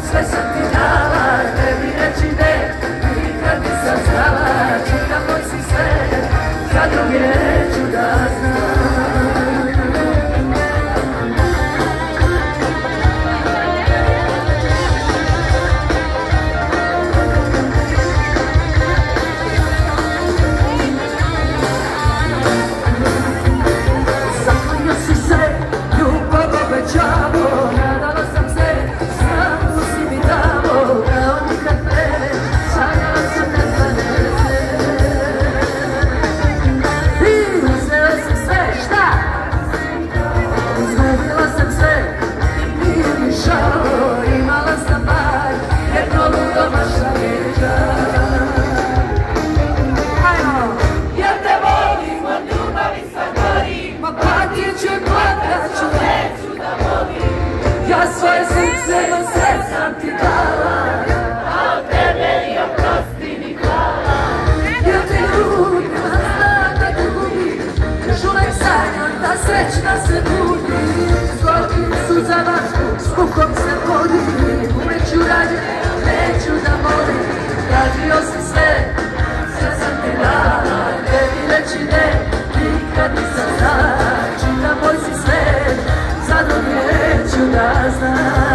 sve sam ti dala, tebi reći ne, nikad nisam znala, čuda moj si sve, za drugi neću da znam. Zaklonio si se, ljubav obećavo, nadala sam se, samo si mi davo, kao nikad pre, sanjala sam neznane. I uzela sam sve, šta? Izgubila sam sve, i nije mi žao, imala sam bar jedno ludo mašalježa. Ja te volim, od ljubavi sam gorim, ma platit ću i plakat ću, neću da volim. Ja svoje srce do sve sam ti dala, a od tebe i oprosti mi hvala. Ja te ljubim, a znam da te gubim, još uvek sanjam da srećna se budim. S gorkim suzama, s mukom se vodim, uvek ću rađe, neću da volim. Tražio si sve, sve sam ti dala, tebi reći ne, nikad nisam znala, čuda moj si sve, za drugi neću da znam.